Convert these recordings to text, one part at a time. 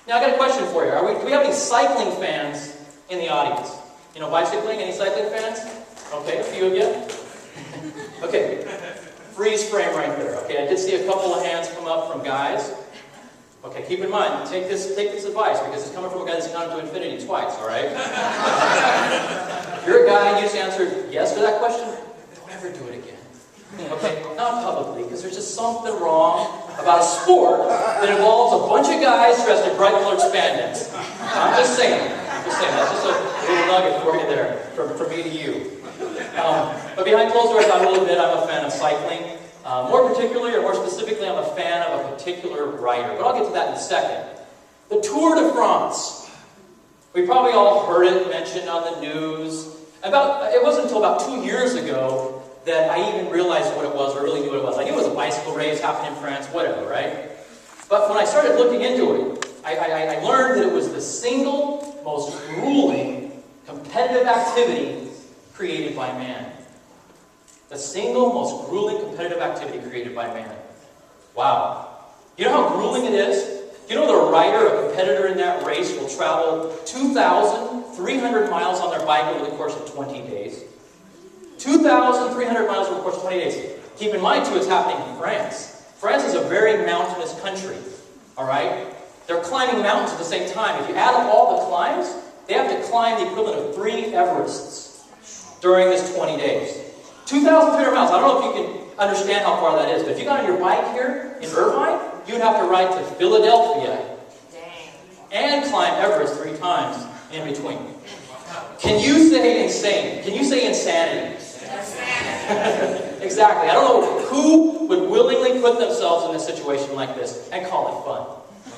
Now, I got a question for you. Do we have any cycling fans in the audience? You know, bicycling? Any cycling fans? Okay, a few of you. Okay, freeze frame right there. Okay, I did see a couple of hands come up from guys. Okay, keep in mind, take this advice, because it's coming from a guy that's counted to infinity twice, all right? You're a guy, you just answered yes to that question, don't ever do it again. Okay, not publicly, because there's just something wrong about a sport that involves a bunch of guys dressed in bright colored spandex. I'm just saying, that's just a little nugget for you there, from me to you. But behind closed doors, I will admit I'm a fan of cycling. More particularly, or more specifically, I'm a fan of a particular rider. But I'll get to that in a second. The Tour de France. We probably all heard it mentioned on the news. It wasn't until about 2 years ago that I even realized what it was, or really knew what it was. I knew it was a bicycle race happening in France, whatever, right? But when I started looking into it, I learned that it was the single most grueling competitive activity created by man. The single most grueling competitive activity created by man. Wow. You know how grueling it is? You know the rider, a competitor in that race, will travel 2,300 miles on their bike over the course of 20 days. 2,300 miles over the course of 20 days. Keep in mind, too, it's happening in France. France is a very mountainous country. All right? They're climbing mountains at the same time. If you add up all the climbs, they have to climb the equivalent of 3 Everests during this 20 days. 2,300 miles. I don't know if you can understand how far that is, but if you got on your bike here in Irvine, you'd have to ride to Philadelphia and climb Everest 3 times in between. Can you say insane? Can you say insanity? Exactly. I don't know who would willingly put themselves in a situation like this and call it fun.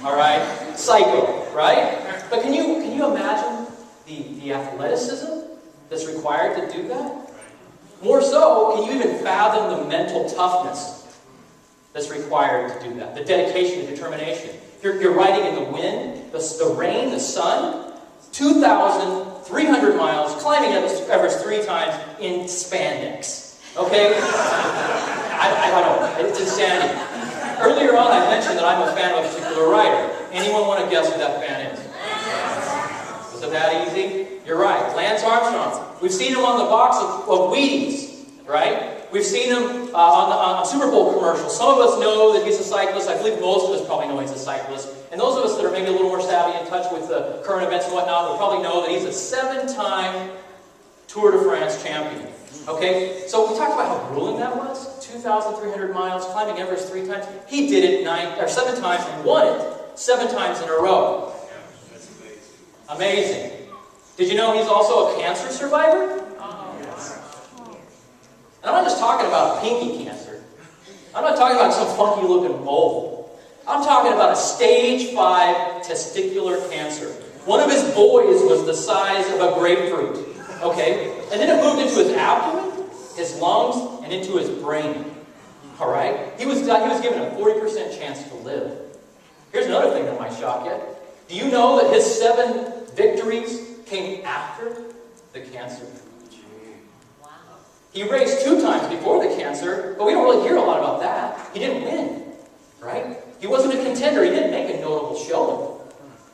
All right? Psycho, right? But can you imagine the athleticism that's required to do that? More so, can you even fathom the mental toughness that's required to do that? The dedication, the determination. You're riding in the wind, the rain, the sun, 2,300 miles, climbing Everest 3 times in spandex. Okay? I don't know. It's insanity. Earlier on, I mentioned that I'm a fan of a particular rider. Anyone want to guess who that fan is? Was it that easy? You're right. Lance Armstrong. We've seen him on the box of Wheaties, right? We've seen him on Super Bowl commercials. Some of us know that he's a cyclist. I believe most of us probably know he's a cyclist. And those of us that are maybe a little more savvy in touch with the current events and whatnot will probably know that he's a 7-time Tour de France champion. Okay? So we talked about how grueling that was. 2,300 miles, climbing Everest 3 times. He did it 7 times and won it 7 times in a row. Amazing. Did you know he's also a cancer survivor? And I'm not just talking about pinky cancer. I'm not talking about some funky looking mole. I'm talking about a stage 5 testicular cancer. One of his boys was the size of a grapefruit. Okay? And then it moved into his abdomen, his lungs, and into his brain. Alright? He was given a 40% chance to live. Here's another thing that might shock you. Do you know that his 7 victories came after the cancer? Wow. He raced 2 times before the cancer, but we don't really hear a lot about that. He didn't win, right? He wasn't a contender. He didn't make a notable showing.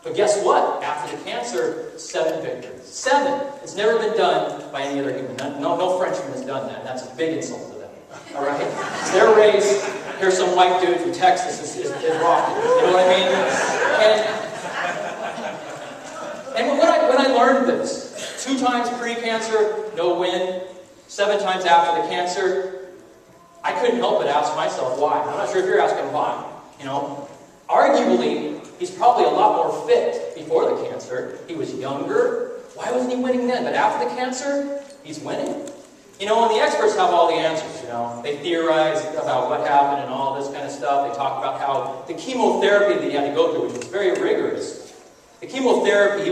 But guess what? After the cancer, 7 victories. 7. It's never been done by any other human. No Frenchman has done that. That's a big insult to them. All right? It's their race. Here's some white dude from Texas is rocking. You know what I mean? And when I learned this, 2 times pre-cancer, no win, 7 times after the cancer, I couldn't help but ask myself why. I'm not sure if you're asking why. You know, arguably, he's probably a lot more fit before the cancer. He was younger. Why wasn't he winning then? But after the cancer, he's winning. You know, and the experts have all the answers, you know. They theorize about what happened and all this kind of stuff. They talk about how the chemotherapy that he had to go through, which was very rigorous. The chemotherapy,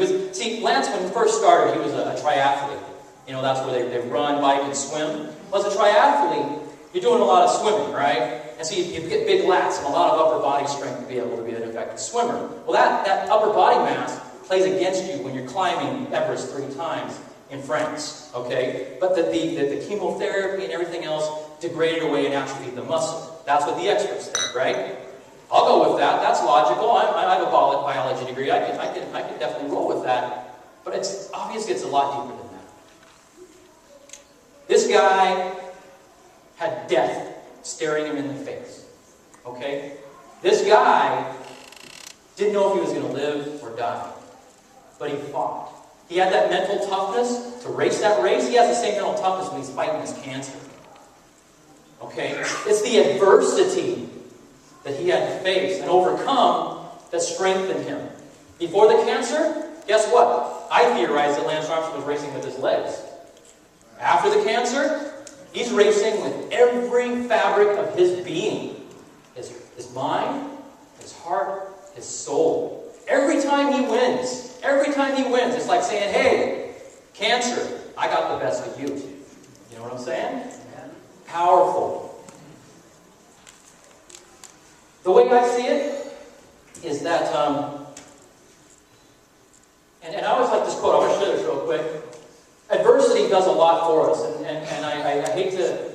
Lance, when he first started, he was a triathlete. You know, that's where they run, bike, and swim. Well, as a triathlete, you're doing a lot of swimming, right? And so you get big lats and a lot of upper body strength to be able to be an effective swimmer. Well, that upper body mass plays against you when you're climbing Everest 3 times in France, okay? But the chemotherapy and everything else degraded away and atrophied the muscle. That's what the experts think, right? I'll go with that. That's logical. I have a biology degree. I can definitely roll with that. But it's obviously it's a lot deeper than that. This guy had death staring him in the face. Okay? This guy didn't know if he was going to live or die. But he fought. He had that mental toughness to race that race. He has the same mental toughness when he's fighting his cancer. Okay? It's the adversity that he had to face and overcome that strengthened him. Before the cancer, guess what? I theorize that Lance Armstrong was racing with his legs. After the cancer, he's racing with every fabric of his being. His mind, his heart, his soul. Every time he wins, it's like saying, hey, cancer, I got the best of you. You know what I'm saying? Powerful. The way I see it is that, and I always like this quote. I want to share this real quick. Adversity does a lot for us, and I hate to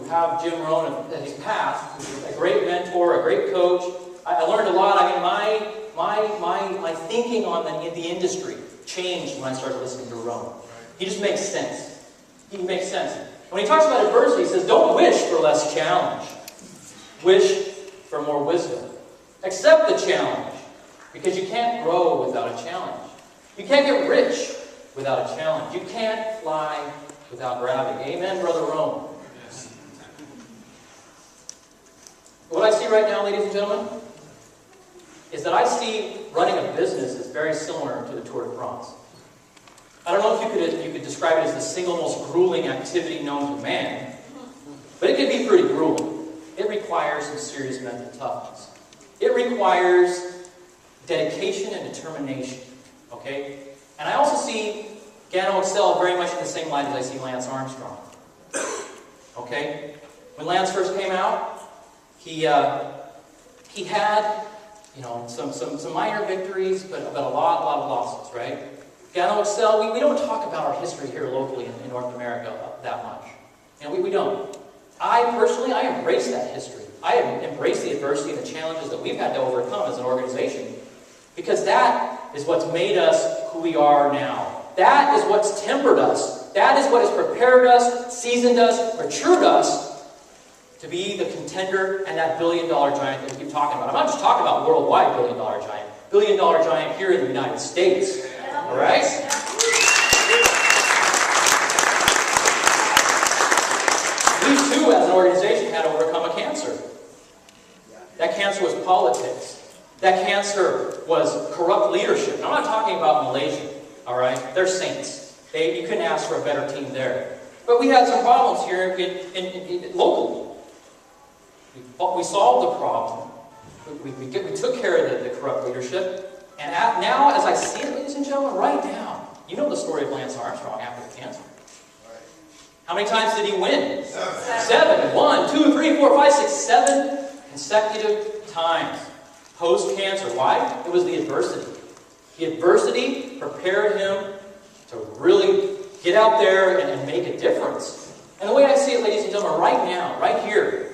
have Jim Rohn, he's passed, who's a great mentor, a great coach. I learned a lot. I mean, my thinking on the industry changed when I started listening to Rohn. He just makes sense. He makes sense. When he talks about adversity, he says, don't wish for less challenge. Wish for more wisdom. Accept the challenge, because you can't grow without a challenge. You can't get rich without a challenge. You can't fly without gravity. Amen, Brother Rohn. What I see right now, ladies and gentlemen, is that I see running a business is very similar to the Tour de France. I don't know if you could describe it as the single most grueling activity known to man, but it can be pretty grueling. It requires some serious mental toughness. It requires dedication and determination. Okay? And I also see Gano excel very much in the same light as I see Lance Armstrong. Okay? When Lance first came out, he had, some minor victories, but a lot of losses, right? Gano excel, we don't talk about our history here locally in North America that much. We don't. I embrace that history. I embrace the adversity and the challenges that we've had to overcome as an organization, because that is what's made us who we are now. That is what's tempered us. That is what has prepared us, seasoned us, matured us to be the contender and that billion-dollar giant that we keep talking about. I'm not just talking about worldwide billion-dollar giant. Billion-dollar giant here in the United States. All right? We too, as an organization, had to overcome a cancer. That cancer was politics. That cancer was corrupt leadership. And I'm not talking about Malaysia. All right? They're saints. You couldn't ask for a better team there. But we had some problems here locally. We solved the problem. We took care of the corrupt leadership. And now, as I see it, ladies and gentlemen, right now, you know the story of Lance Armstrong after the cancer. How many times did he win? 7. 1, 2, 3, 4, 5, 6, 7 consecutive times. Post-cancer. Why? It was the adversity. The adversity prepared him to really get out there and make a difference. And the way I see it, ladies and gentlemen, right now, right here,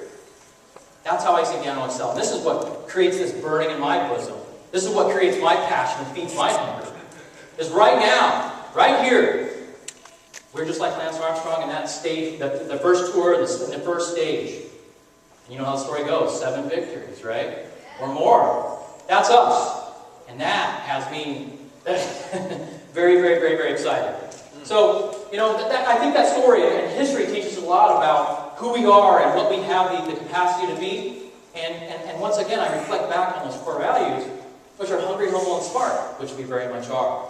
that's how I see Gano excel. And this is what creates this burning in my bosom. This is what creates my passion and feeds my hunger. Is right now, right here, we're just like Lance Armstrong in that stage, the first tour, the first stage. And you know how the story goes, 7 victories, right? Or more. That's us. And that has me very, very, very, very excited. So, I think that story and history teaches us a lot about who we are and what we have the capacity to be. And once again, I reflect back on those core values, which are hungry, humble, and smart, which we very much are.